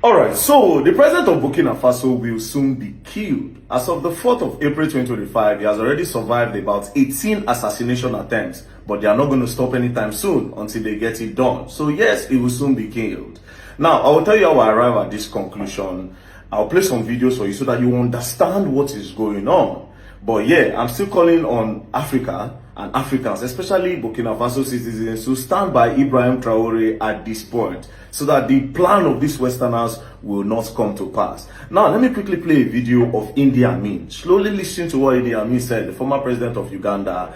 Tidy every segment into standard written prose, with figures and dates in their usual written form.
Alright, so the president of Burkina Faso will soon be killed. As of the 4th of April 2025, he has already survived about 18 assassination attempts, but they are not going to stop anytime soon until they get it done. So yes, he will soon be killed. Now, I will tell you how I arrive at this conclusion. I'll play some videos for you so that you understand what is going on. But yeah, I'm still calling on Africa and Africans, especially Burkina Faso citizens, to stand by Ibrahim Traore at this point so that the plan of these Westerners will not come to pass. Now, let me quickly play a video of Idi Amin. Slowly listen to what Idi Amin said, the former president of Uganda.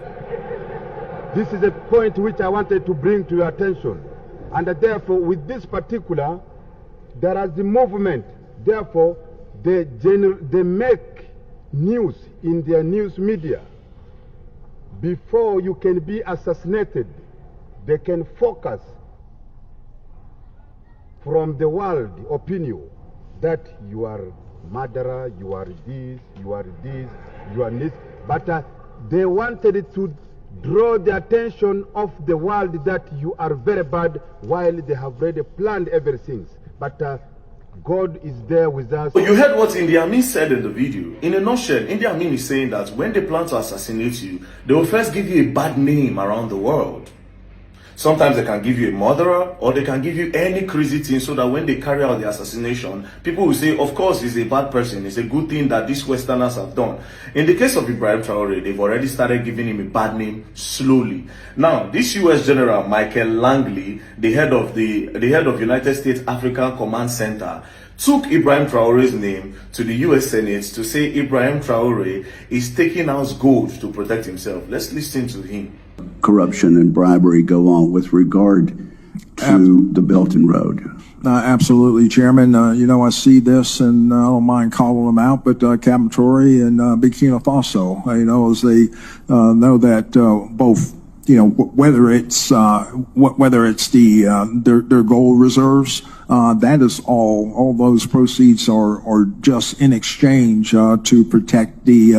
This is a point which I wanted to bring to your attention. And therefore, with this particular, there is the movement. Therefore, they make news in their news media. Before you can be assassinated, they can focus from the world opinion that you are murderer, you are this, you are this, you are this. But they wanted to draw the attention of the world that you are very bad, while they have already planned everything. But God is there with us. You heard what Idi Amin said in the video. In a nutshell, Idi Amin is saying that when they plan to assassinate you, they will first give you a bad name around the world. Sometimes they can give you a murderer, or they can give you any crazy thing so that when they carry out the assassination, people will say, of course, he's a bad person. It's a good thing that these Westerners have done. In the case of Ibrahim Traore, they've already started giving him a bad name slowly. Now, this US General Michael Langley, the head of United States African Command Center, took Ibrahim Traore's name to the US Senate to say Ibrahim Traore is taking out gold to protect himself. Let's listen to him. Corruption and bribery go on with regard to the Belt and Road. Absolutely, Chairman. I see this, and I don't mind calling them out, but Captain Traore and Burkina Faso, as they know that both, whether it's their gold reserves, that is all those proceeds are just in exchange to protect the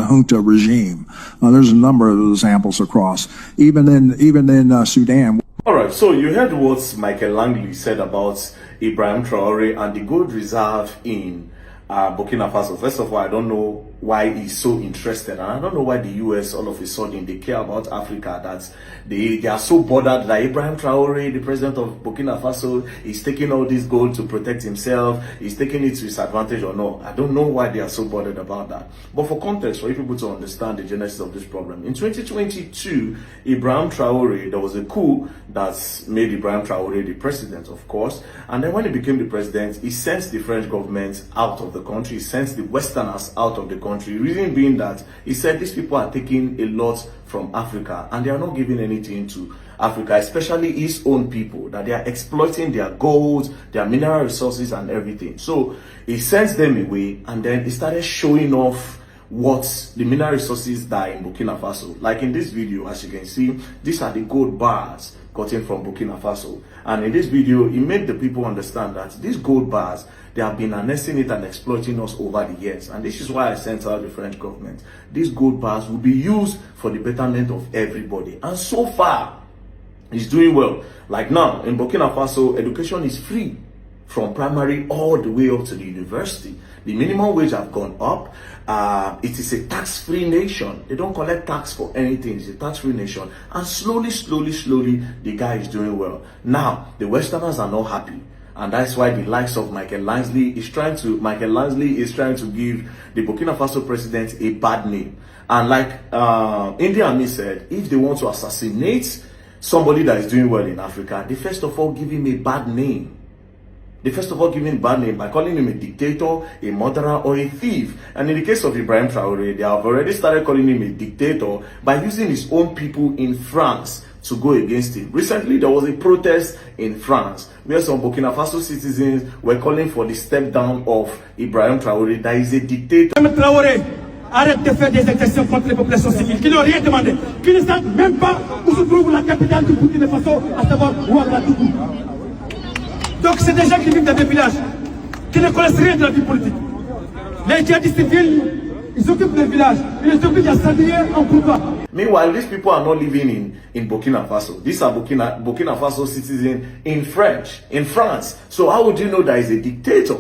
junta regime. There's a number of examples across, even in Sudan. All right, so you heard what Michael Langley said about Ibrahim Traore and the gold reserve in Burkina Faso. First of all, I don't know why he's so interested, and I don't know why the US all of a sudden they care about Africa, that they are so bothered that Ibrahim Traore, the president of Burkina Faso, is taking all this gold to protect himself, he's taking it to his advantage or no. I don't know why they are so bothered about that. But for context, for you people to understand the genesis of this problem, in 2022, Ibrahim Traore, there was a coup that made Ibrahim Traore the president, of course, and then when he became the president, he sent the French government out of the country, he sent the Westerners out of the country. Reason being that he said these people are taking a lot from Africa and they are not giving anything to Africa, especially his own people, that they are exploiting their gold, their mineral resources and everything. So he sent them away, and then he started showing off what the mineral resources that are in Burkina Faso. Like in this video, as you can see, these are the gold bars gotten from Burkina Faso. And in this video, he made the people understand that these gold bars, they have been harnessing it and exploiting us over the years. And this is why I sent out the French government. These gold bars will be used for the betterment of everybody. And so far, it's doing well. Like now, in Burkina Faso, education is free from primary all the way up to the university. The minimum wage have gone up. It is a tax-free nation. They don't collect tax for anything. It's a tax-free nation. And slowly, the guy is doing well. Now, the Westerners are not happy. And that's why the likes of Michael Langley is trying to give the Burkina Faso president a bad name. And like Idi Amin said, if they want to assassinate somebody that is doing well in Africa, they first of all give him a bad name. They first of all give him a bad name by calling him a dictator, a murderer, or a thief. And in the case of Ibrahim Traore, they have already started calling him a dictator by using his own people in France to go against him. Recently, there was a protest in France where some Burkina Faso citizens were calling for the step down of Ibrahim Traore, that is a dictator. Traoré, arrête de faire des exactions contre les populations civiles qui n'ont rien demandé, qui ne savent même pas où se trouve la capitale du Burkina Faso, à savoir Ouagadougou. Donc c'est des gens qui vivent dans des villages, qui ne connaissent rien de la vie politique. Les djihadistes viennent, ils occupent des villages, ils les obligent à s'habiller en combat. Meanwhile, these people are not living in Burkina Faso. These are Burkina Faso citizens in France. So how would you know that he's a dictator?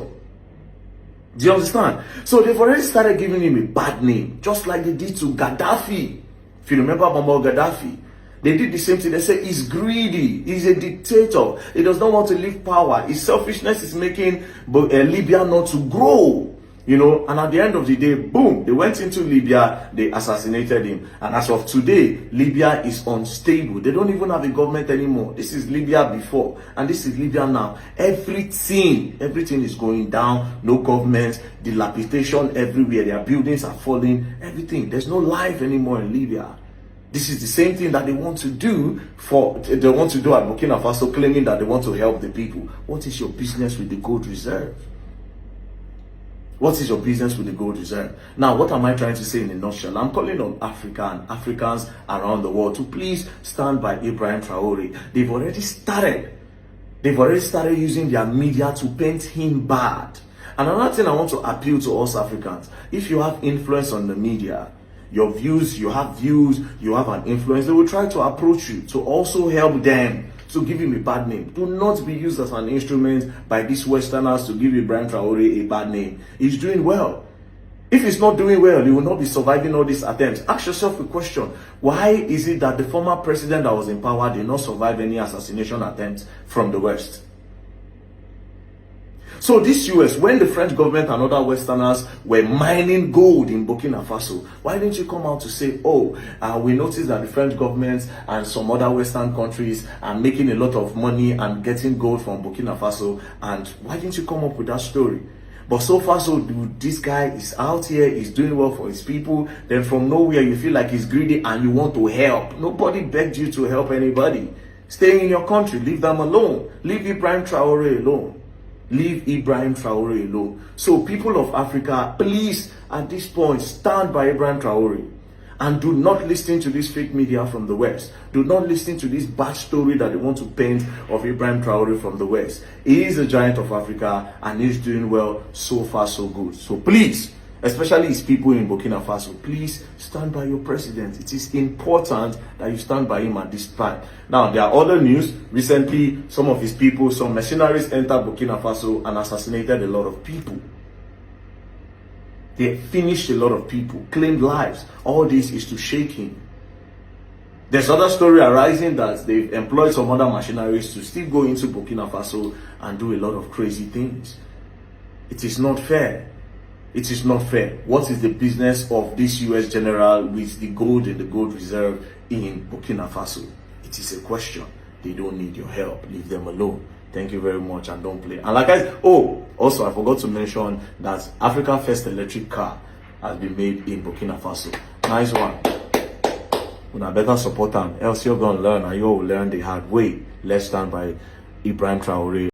Do you understand? So they've already started giving him a bad name, just like they did to Gaddafi. If you remember Muammar Gaddafi, they did the same thing. They say he's greedy, he's a dictator, he does not want to leave power, his selfishness is making Libya not to grow. You know, and at the end of the day, boom, they went into Libya, they assassinated him. And as of today, Libya is unstable. They don't even have a government anymore. This is Libya before, and this is Libya now. Everything is going down. No government, dilapidation everywhere. Their buildings are falling, everything. There's no life anymore in Libya. This is the same thing that they want to do at Burkina Faso, claiming that they want to help the people. What is your business with the gold reserve? What is your business with the gold reserve? Now, what am I trying to say in a nutshell? I'm calling on Africa and Africans around the world to please stand by Ibrahim Traore. They've already started using their media to paint him bad. And another thing I want to appeal to us Africans, if you have influence on the media, you have an influence, they will try to approach you to also help them to give him a bad name. Do not be used as an instrument by these Westerners to give Ibrahim Traore a bad name. He's doing well. If he's not doing well, he will not be surviving all these attempts. Ask yourself a question. Why is it that the former president that was in power did not survive any assassination attempts from the West? So this US, when the French government and other Westerners were mining gold in Burkina Faso, why didn't you come out to say, we noticed that the French government and some other Western countries are making a lot of money and getting gold from Burkina Faso, and why didn't you come up with that story? But so far, so good. This guy is out here, he's doing well for his people. Then from nowhere, you feel like he's greedy and you want to help. Nobody begged you to help anybody. Stay in your country, leave them alone. Leave Ibrahim Traore alone. Leave Ibrahim Traore alone. So people of Africa, please, at this point, stand by Ibrahim Traore. And do not listen to this fake media from the West. Do not listen to this bad story that they want to paint of Ibrahim Traore from the West. He is a giant of Africa and he's doing well. So far, so good. So please, especially his people in Burkina Faso, please stand by your president. It is important that you stand by him at this time. Now, there are other news. Recently, some of his people, some mercenaries entered Burkina Faso and assassinated a lot of people. They finished a lot of people, claimed lives. All this is to shake him. There's other story arising that they've employed some other mercenaries to still go into Burkina Faso and do a lot of crazy things. It is not fair. It is not fair. What is the business of this US general with the gold in the gold reserve in Burkina Faso? It is a question. They don't need your help. Leave them alone. Thank you very much and don't play. And like also I forgot to mention that Africa's first electric car has been made in Burkina Faso. Nice one. Una better support them, else you're gonna learn and you'll learn the hard way. Let's stand by Ibrahim Traore.